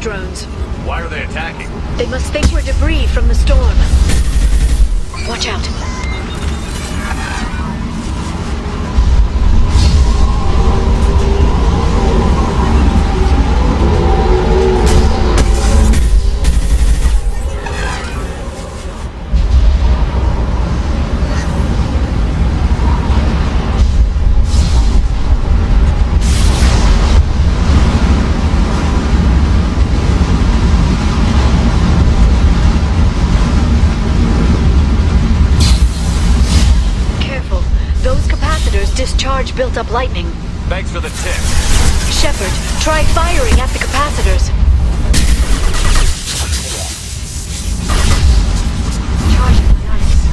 drones. Why are they attacking? They must think we're debris from the storm. Watch out. Discharge built up lightning. Thanks for the tip. Shepard, try firing at the capacitors. Charging my ice.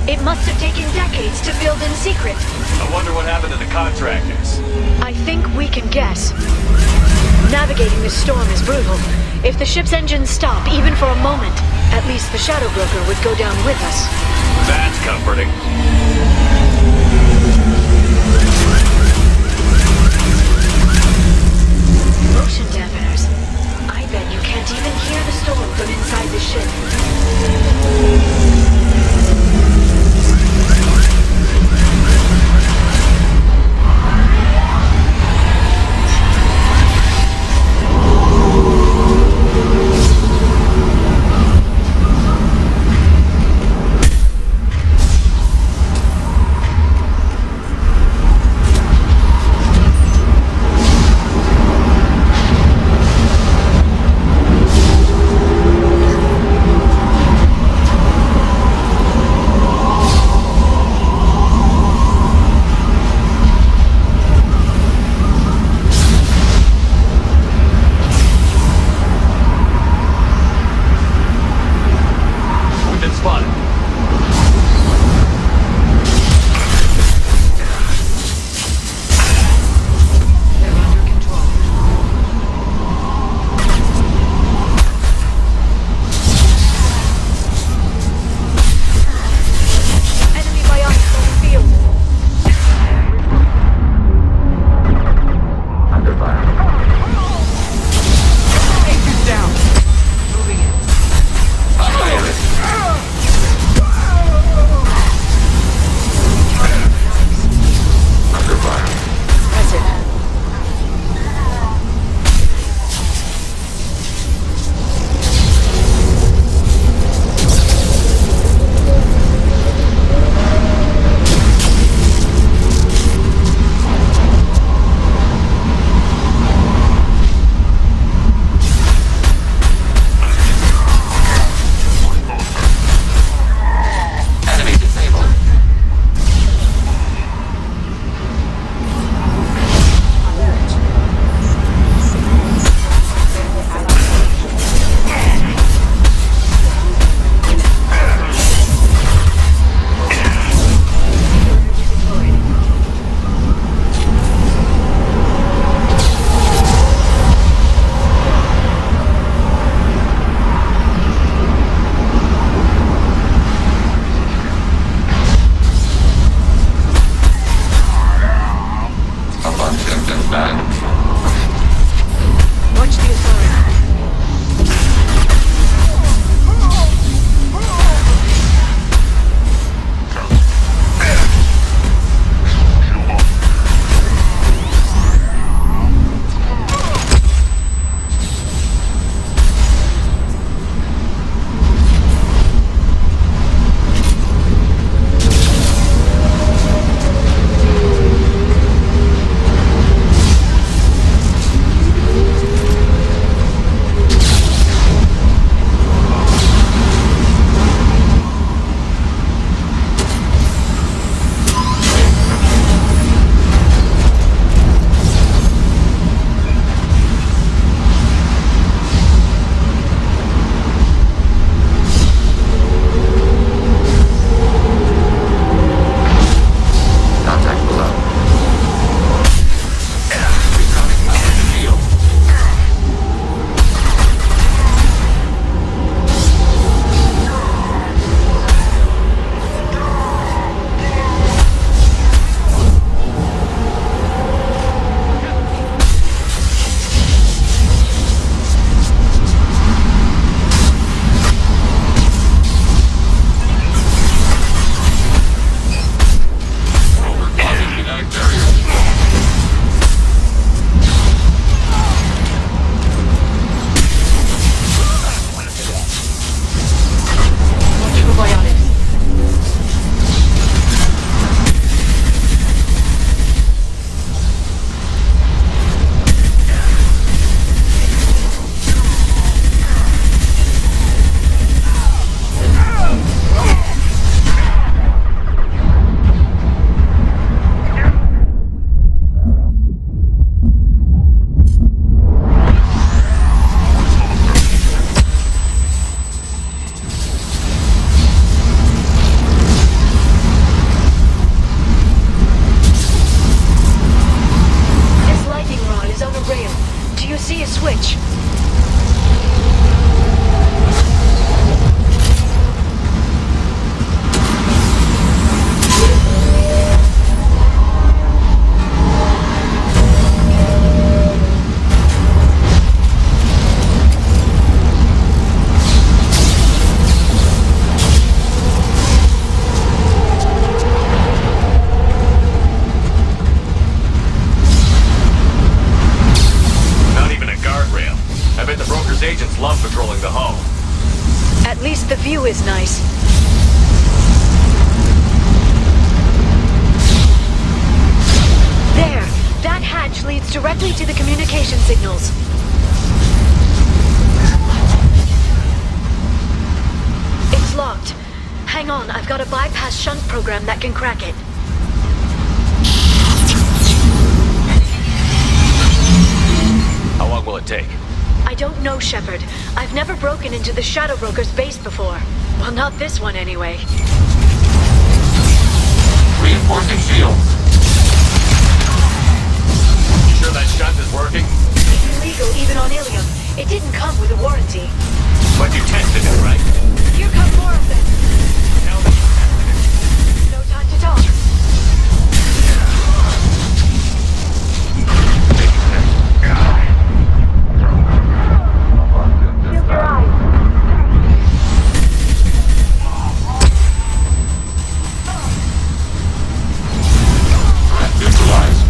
It must have taken decades to build in secret. I wonder what happened to the contractors. I think we can guess. Navigating this storm is brutal. If the ship's engines stop, even for a moment, at least the Shadow Broker would go down with us. That's comforting. Motion dampeners. I bet you can't even hear the storm from inside the ship. view is nice. There! That hatch leads directly to the communication signals. It's locked. Hang on, I've got a bypass shunt program that can crack it. How long will it take? I don't know, Shepard. I've never broken into the Shadow Broker's base before. Well, not this one anyway. Reinforcing shields. You sure that shunt is working? It's illegal even on Ilium. It didn't come with a warranty. But you tested it, right? Here come more of them. Tell me you tested it. No time to talk. Shield your eyes. Neutralized.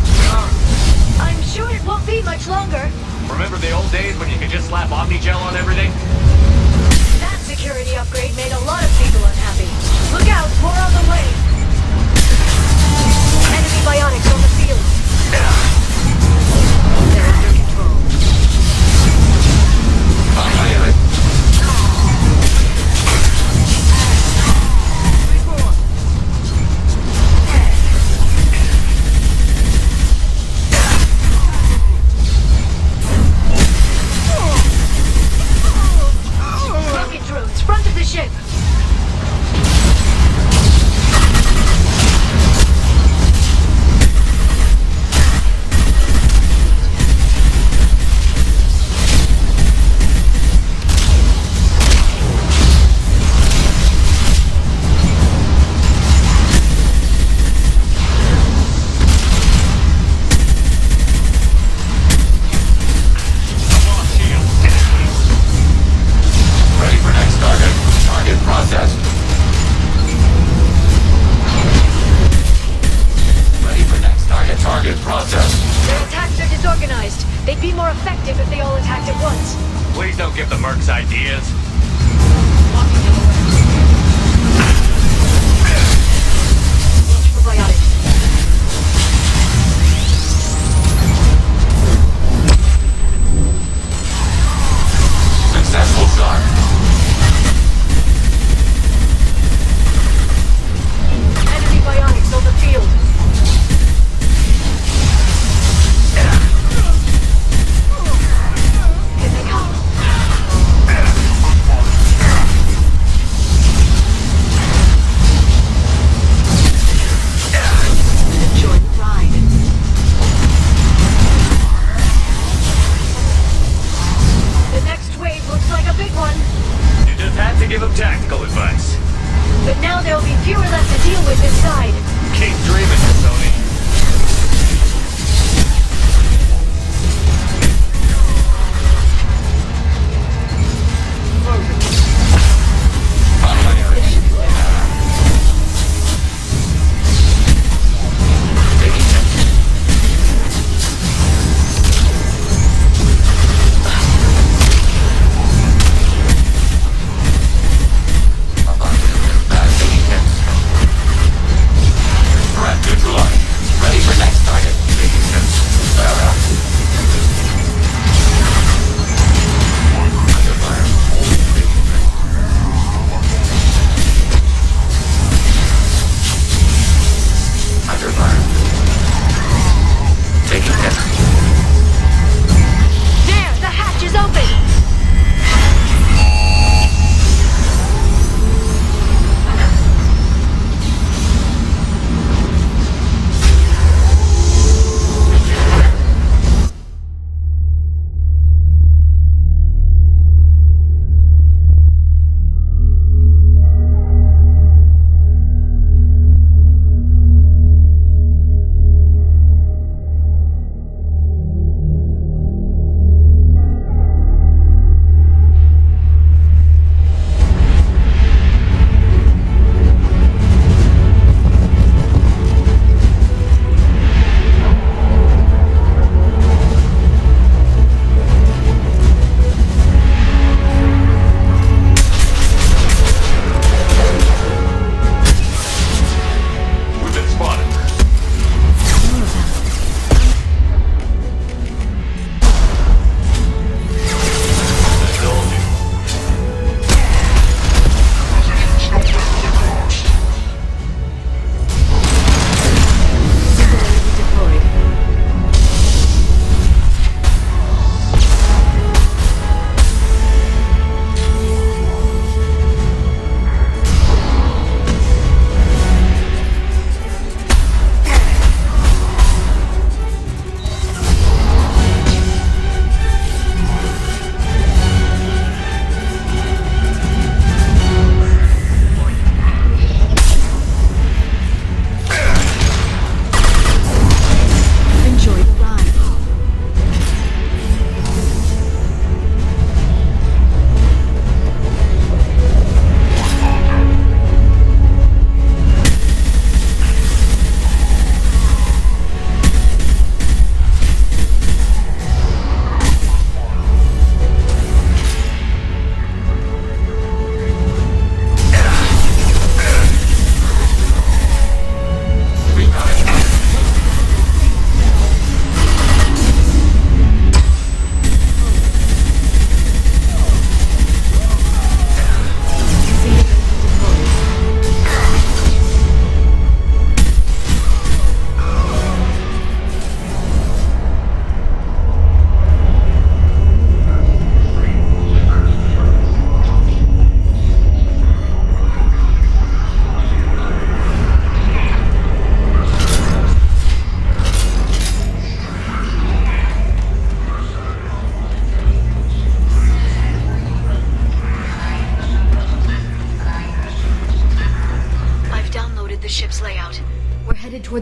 I'm sure it won't be much longer. Remember the old days when you could just slap Omnigel on everything? That security upgrade made a lot of people unhappy. Look out, more on the way. Enemy biotics on the field. They're under control. Annihilate. Rocket drones, front of the ship. Ready for next target. Target processed. Ready for next target. Target processed. Their attacks are disorganized. They'd be more effective if they all attacked at once. Please don't give the mercs ideas. Probiotics. Successful shot. Enemy biotics on the field. Here they come.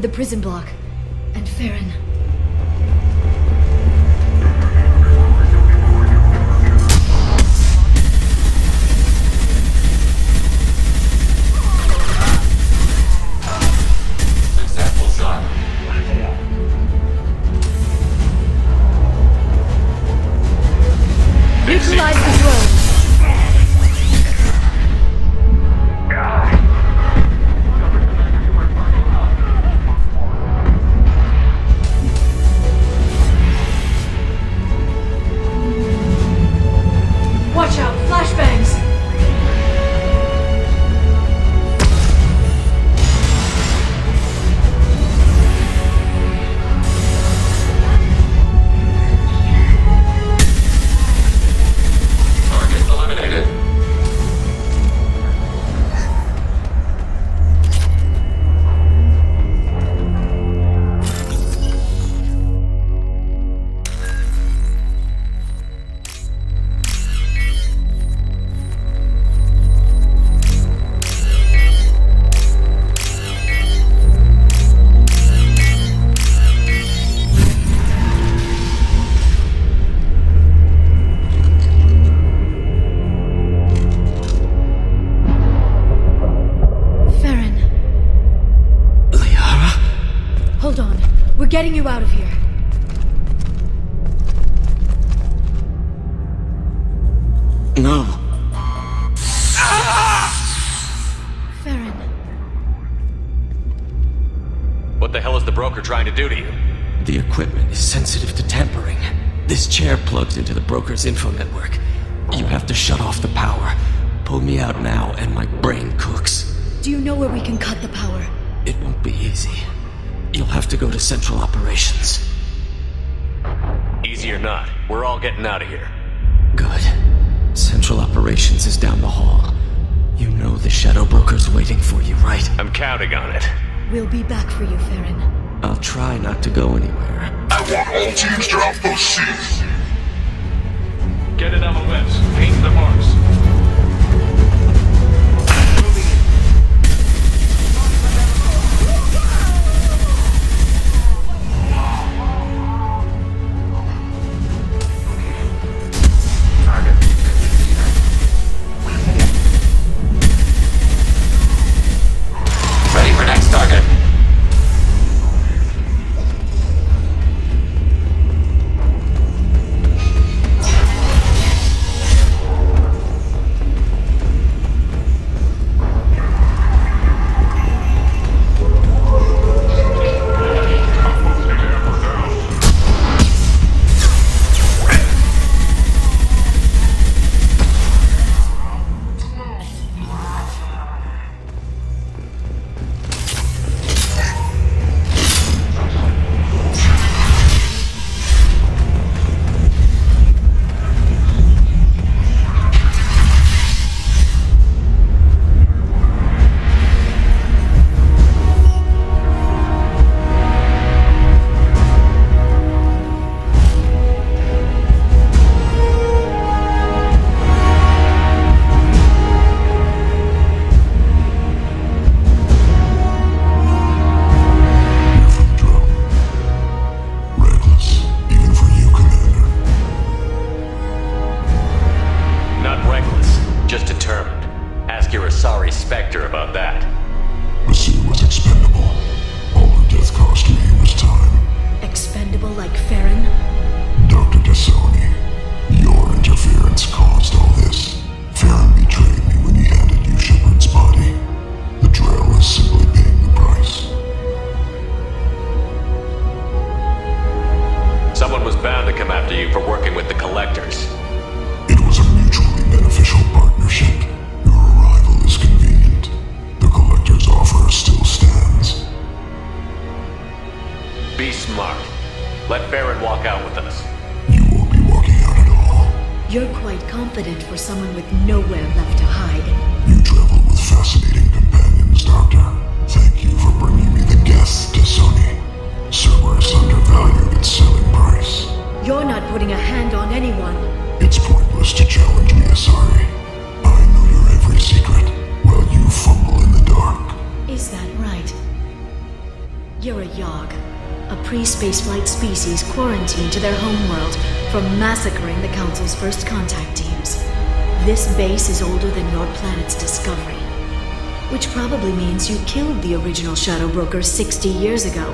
the prison block. And Farron. Successful shot. Neutralize the drone. Watch out, flashbangs! Target eliminated. Farron, Liara? hold on. We're getting you out of here. No. Farron, What the hell is the broker trying to do to you? The equipment is sensitive to tampering. This chair plugs into the broker's info network. You have to shut off the power. Pull me out now and my brain cooks. do you know where we can cut the power? It won't be easy. You'll have to go to Central Operations. Easy or not, we're all getting out of here. Good. Central Operations is down the hall. You know the Shadow Broker's waiting for you, right? I'm counting on it. We'll be back for you, Farron. I'll try not to go anywhere. I want all teams to outpost C. Get it on the lips. Paint the marks. Ready for next target. You're quite confident for someone with nowhere left to hide. You travel with fascinating companions, Doctor. Thank you for bringing me the guests to Sony. Cerberus undervalued its selling price. You're not putting a hand on anyone. It's pointless to challenge me, Asari. I know your every secret, while you fumble in the dark. Is that right? You're a Yogg, a pre-spaceflight species quarantined to their homeworld from massacring the Council's first contact teams. This base is older than your planet's discovery, which probably means you killed the original Shadow Broker 60 years ago,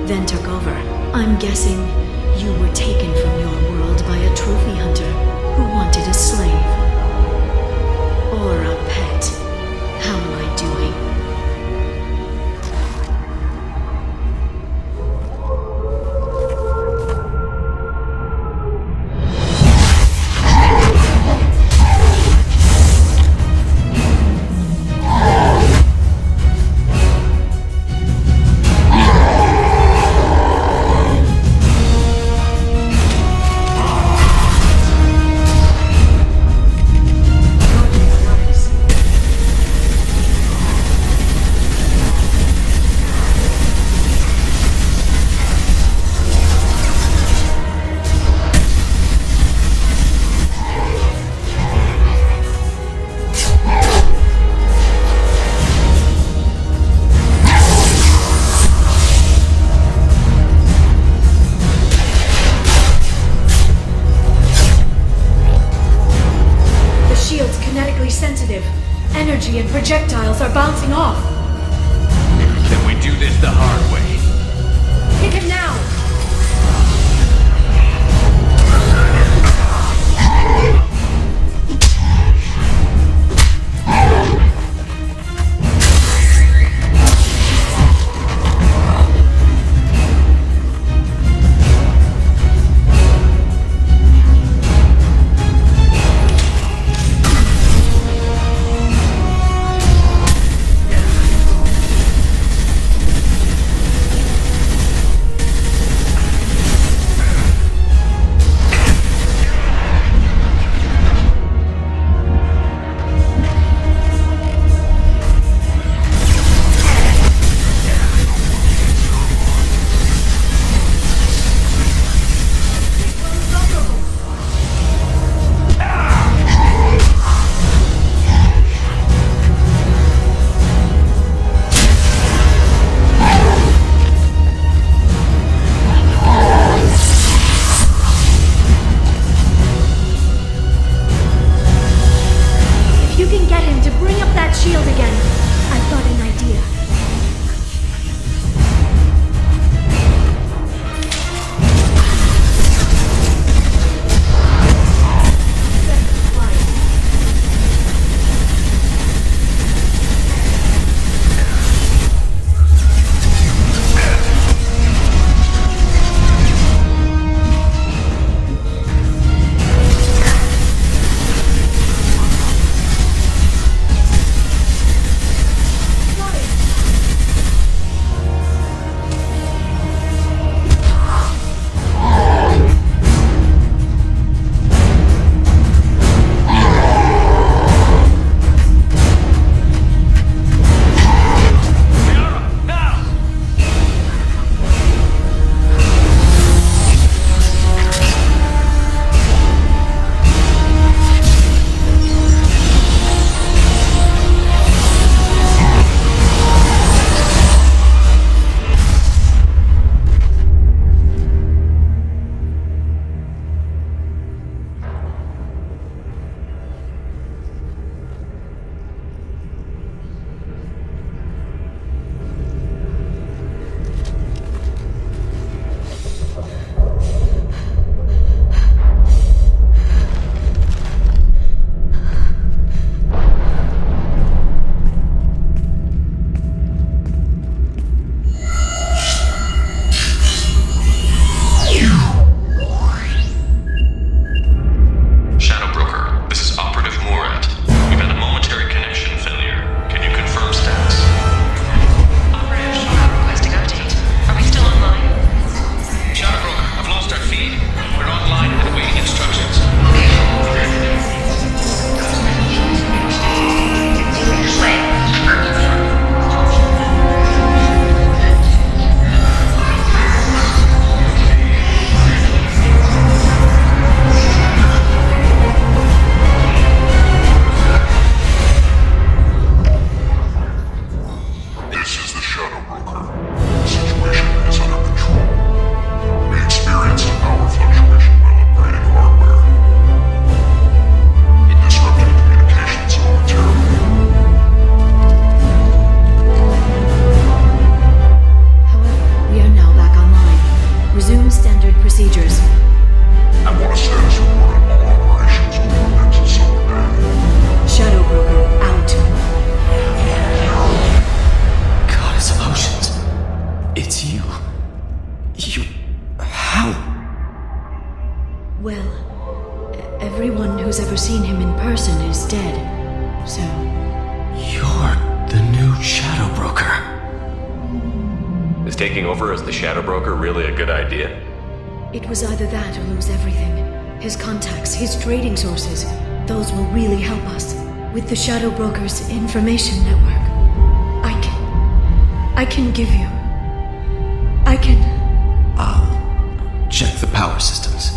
then took over. I'm guessing you were taken from your world by a trophy hunter who wanted a slave. Or a pet. How am I doing? You... how? Well, everyone who's ever seen him in person is dead. So, You're the new Shadow Broker. Is taking over as the Shadow Broker really a good idea? it was either that or lose everything. His contacts, his trading sources, those will really help us. With the Shadow Broker's information network, I can give you... I can... I'll check the power systems.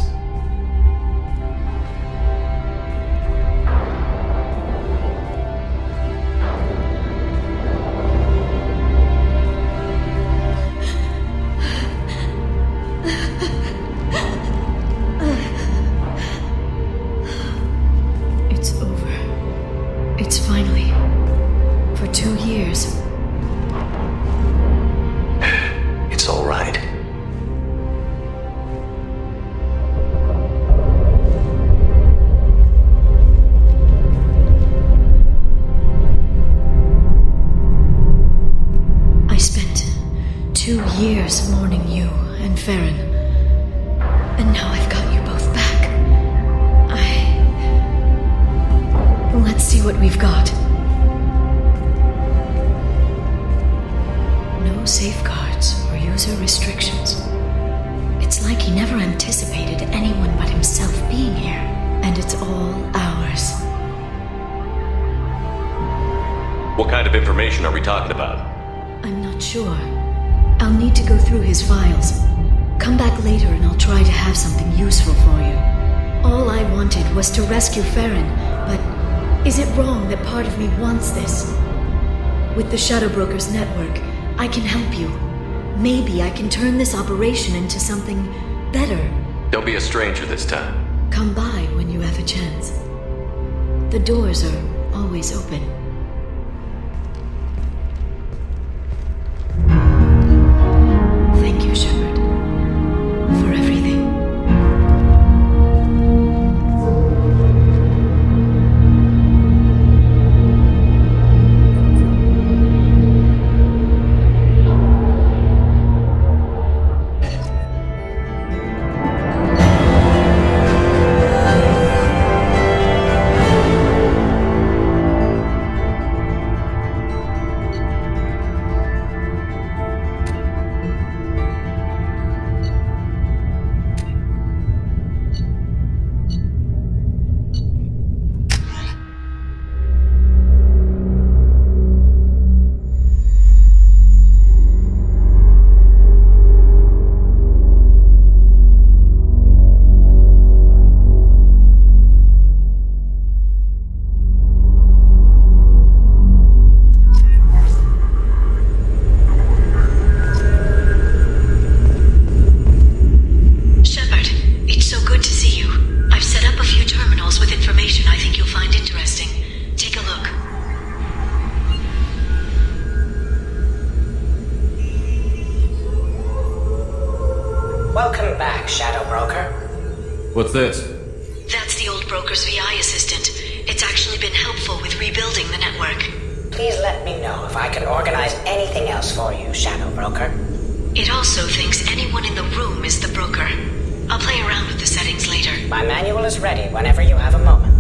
It's over. It's finally... For 2 years. It's all right. I spent 2 years mourning you and Farron. And now I've got you both back. Let's see what we've got. No safeguards or user restrictions. It's like he never anticipated anyone but himself being here. And it's all ours. What kind of information are we talking about? I'm not sure. I'll need to go through his files. Come back later and I'll try to have something useful for you. All I wanted was to rescue Farron, but is it wrong that part of me wants this? With the Shadow Broker's network, I can help you. Maybe I can turn this operation into something better. Don't be a stranger this time. Come by when you have a chance. The doors are always open. Thank you, Shepard, for everything. Welcome back, Shadow Broker. What's this? That's the old broker's VI assistant. It's actually been helpful with rebuilding the network. Please let me know if I can organize anything else for you, Shadow Broker. It also thinks anyone in the room is the broker. I'll play around with the settings later. My manual is ready whenever you have a moment.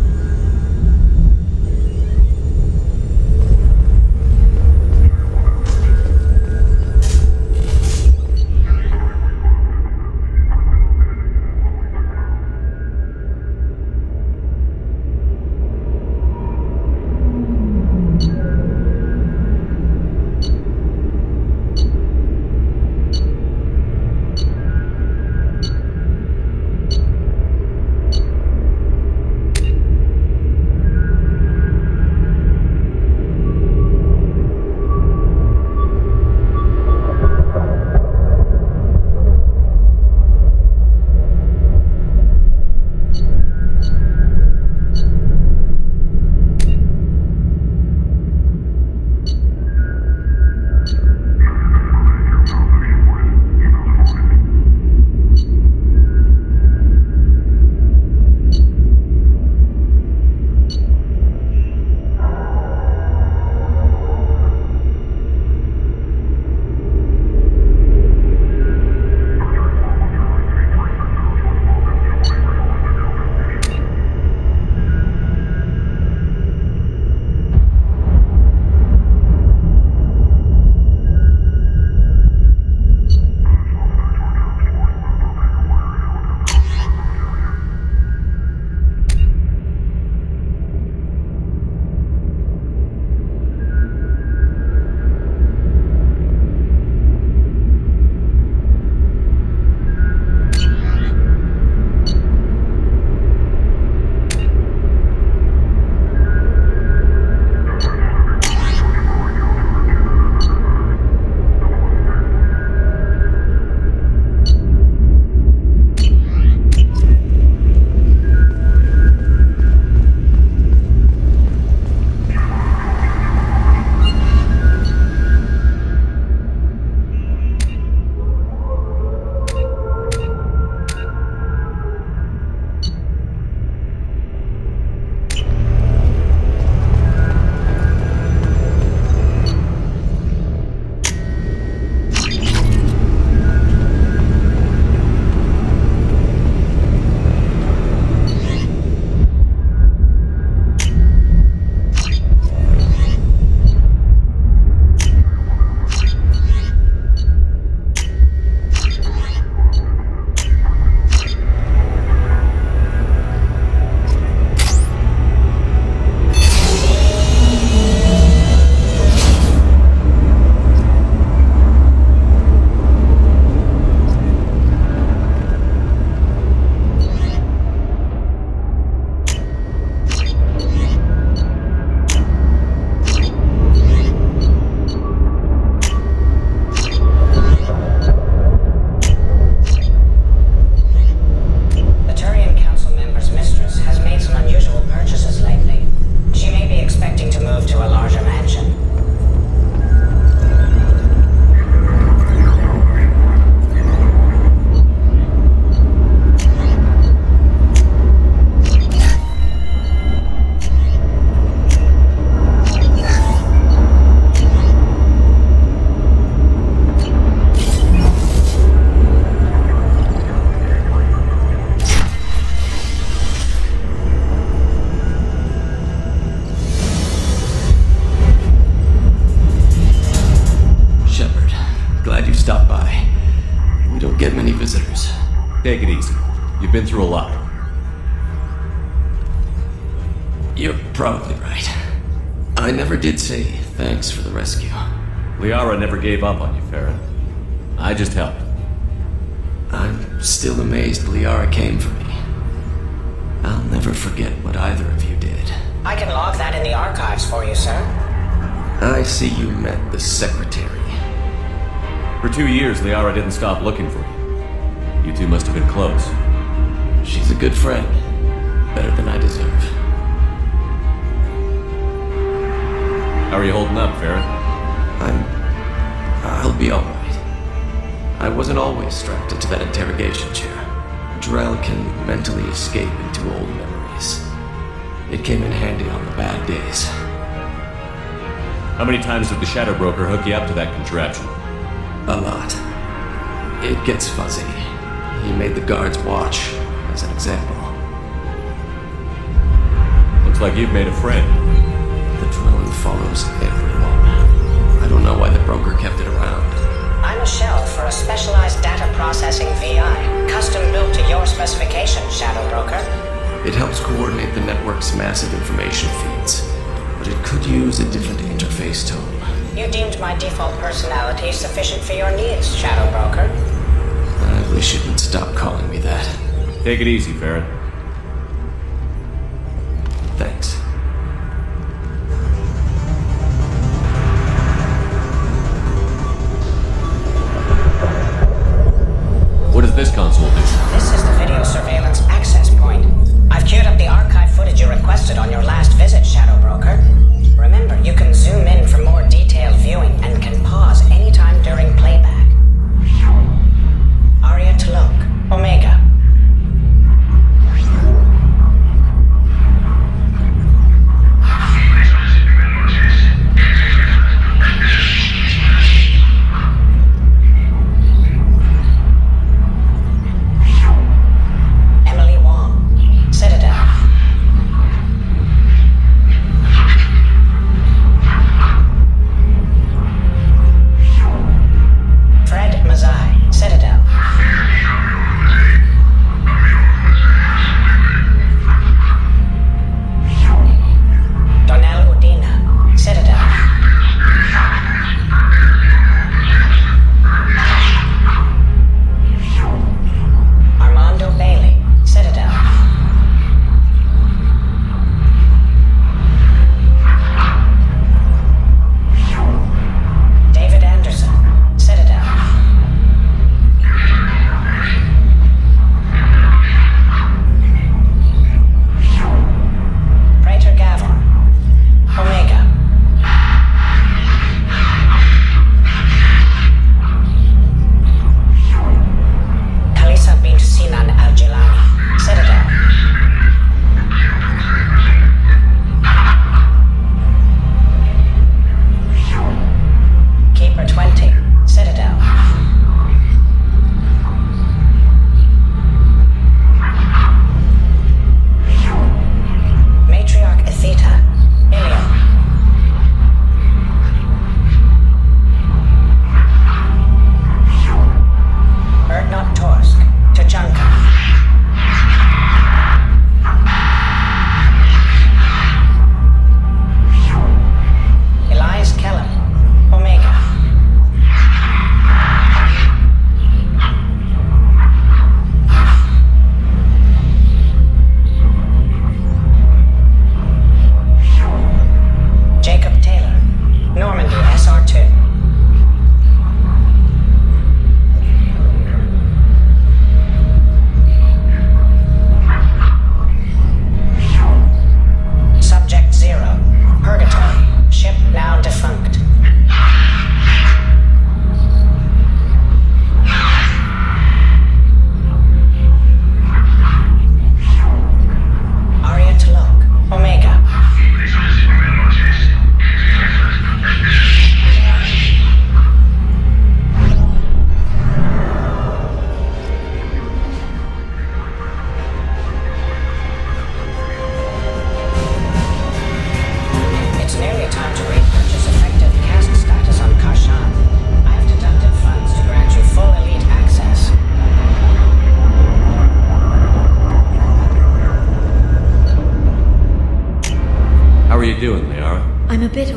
Take it easy. You've been through a lot. You're probably right. I never did say thanks for the rescue. Liara never gave up on you, Farron. I just helped. I'm still amazed Liara came for me. I'll never forget what either of you did. I can log that in the archives for you, sir. I see you met the secretary. For 2 years, Liara didn't stop looking for you. You two must have been close. She's a good friend. Better than I deserve. How are you holding up, Farron? I'll be alright. I wasn't always strapped into that interrogation chair. Drell can mentally escape into old memories. It came in handy on the bad days. How many times did the Shadow Broker hook you up to that contraption? A lot. It gets fuzzy. He made the guards watch, as an example. Looks like you've made a friend. The drone follows everyone. I don't know why the broker kept it around. I'm a shell for a specialized data processing VI, custom built to your specifications, Shadow Broker. It helps coordinate the network's massive information feeds, but it could use a different interface tone. You deemed my default personality sufficient for your needs, Shadow Broker. I wish it would stop calling me that. Take it easy, Farron. Thanks. What does this console do? This is the video surveillance access point. I've queued up the archive footage you requested on your last visit, Shadow Broker. Remember, you can zoom in for more detailed viewing and can pause anytime during playback. Aria Talok, Omega. Emily Wong, Citadel.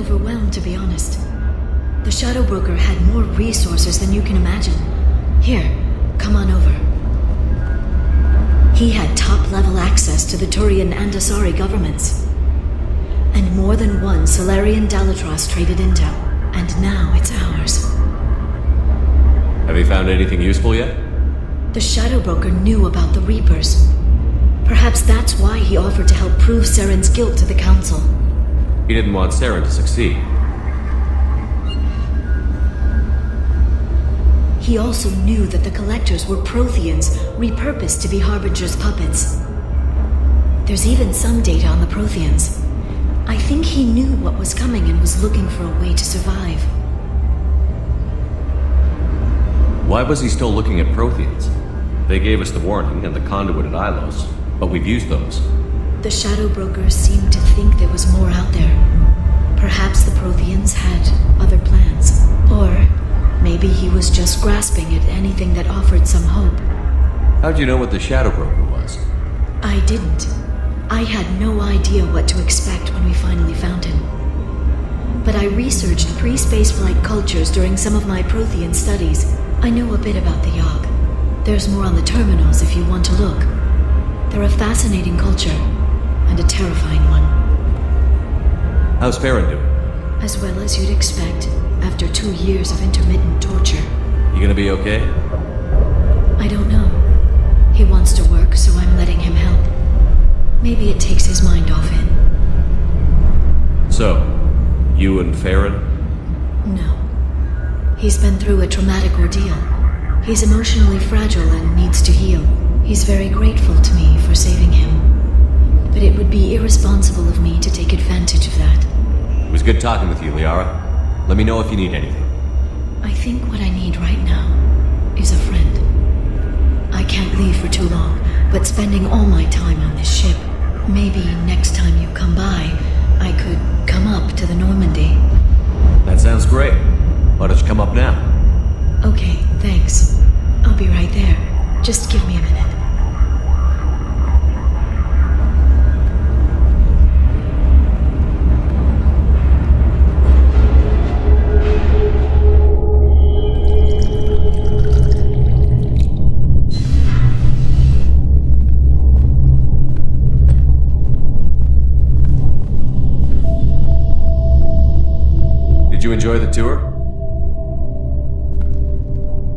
overwhelmed, to be honest. The Shadow Broker had more resources than you can imagine. Here, come on over. He had top-level access to the Turian and Asari governments. And more than one Solarian Dalatros traded intel. And now it's ours. Have you found anything useful yet? The Shadow Broker knew about the Reapers. Perhaps that's why he offered to help prove Saren's guilt to the Council. He didn't want Saren to succeed. He also knew that the Collectors were Protheans, repurposed to be Harbinger's puppets. There's even some data on the Protheans. I think he knew what was coming and was looking for a way to survive. Why was he still looking at Protheans? They gave us the warning and the conduit at Ilos, but we've used those. The Shadow Brokers seemed to think there was more out there. Perhaps the Protheans had other plans. Or maybe he was just grasping at anything that offered some hope. How'd you know what the Shadow Broker was? I didn't. I had no idea what to expect when we finally found him. But I researched pre-spaceflight cultures during some of my Prothean studies. I know a bit about the Yogg. There's more on the terminals if you want to look. They're a fascinating culture, and a terrifying one. How's Farron doing? As well as you'd expect, after 2 years of intermittent torture. You gonna be okay? I don't know. He wants to work, so I'm letting him help. Maybe it takes his mind off it. So, you and Farron? No. He's been through a traumatic ordeal. He's emotionally fragile and needs to heal. He's very grateful to me for saving him. But it would be irresponsible of me to take advantage of that. It was good talking with you, Liara. Let me know if you need anything. I think what I need right now is a friend. I can't leave for too long, but spending all my time on this ship. Maybe next time you come by, I could come up to the Normandy. That sounds great. Why don't you come up now? Okay, thanks. I'll be right there. Just give me a minute. Did you enjoy the tour?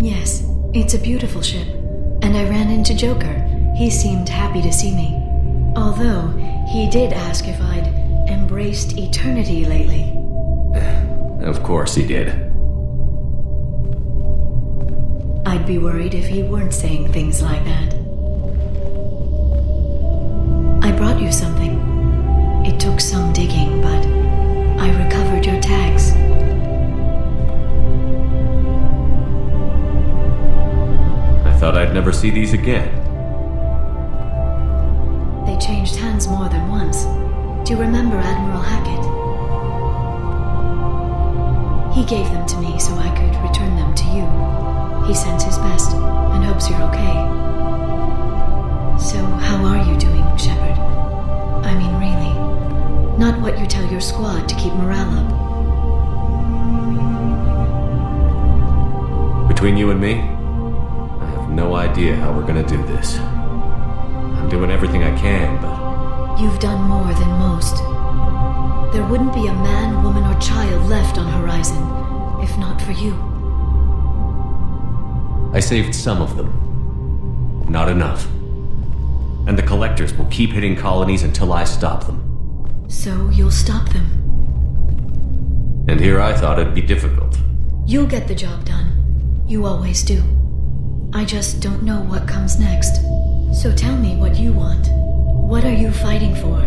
Yes, it's a beautiful ship. And I ran into Joker. He seemed happy to see me. Although, he did ask if I'd embraced eternity lately. Of course he did. I'd be worried if he weren't saying things like that. I brought you something. It took some digging, but I recovered your tags. Thought I'd never see these again. They changed hands more than once. Do you remember Admiral Hackett? He gave them to me so I could return them to you. He sends his best and hopes you're okay. So, how are you doing, Shepard? I mean, really. Not what you tell your squad to keep morale up. Between you and me, no idea how we're gonna do this. I'm doing everything I can, but... You've done more than most. There wouldn't be a man, woman, or child left on Horizon, if not for you. I saved some of them. Not enough. And the Collectors will keep hitting colonies until I stop them. So you'll stop them? And here I thought it'd be difficult. You'll get the job done. You always do. I just don't know what comes next. So tell me what you want. What are you fighting for?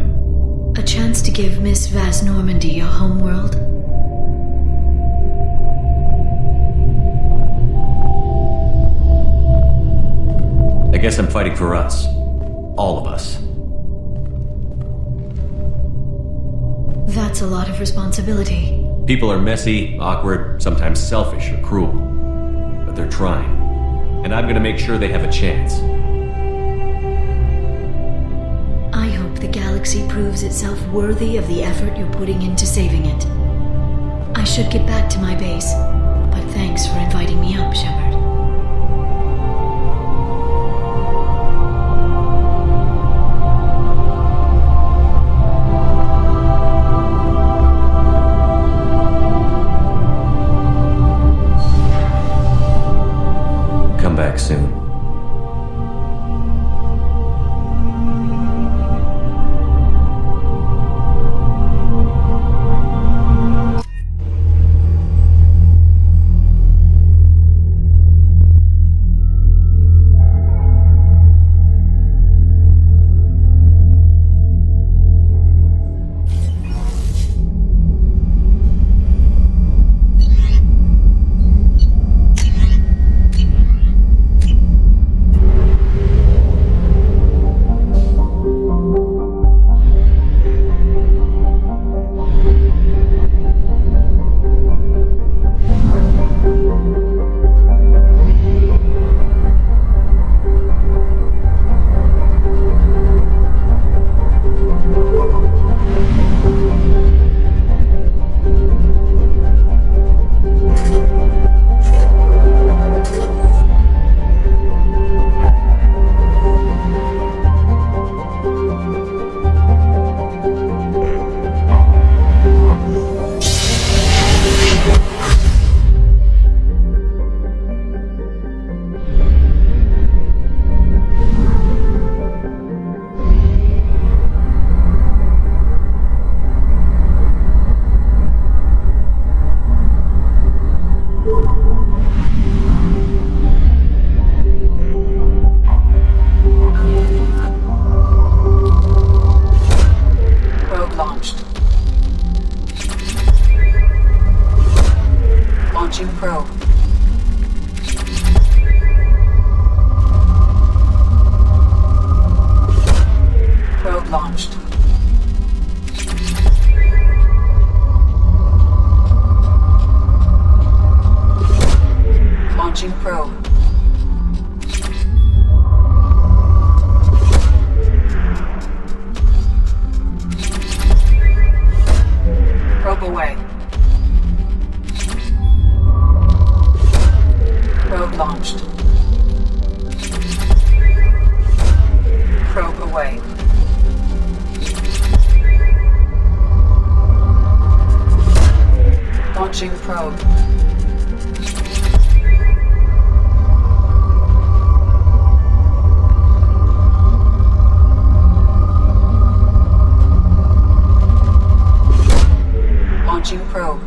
A chance to give Miss Vaz Normandy a homeworld? I guess I'm fighting for us. All of us. That's a lot of responsibility. People are messy, awkward, sometimes selfish or cruel. But they're trying. And I'm gonna make sure they have a chance. I hope the galaxy proves itself worthy of the effort you're putting into saving it. should get back to my base, but thanks for inviting me up, Shepard. Come back soon. Launching probe. Probe launched. Launching probe. Probe away. Probe launched. Probe away. Launching probe. Launching probe.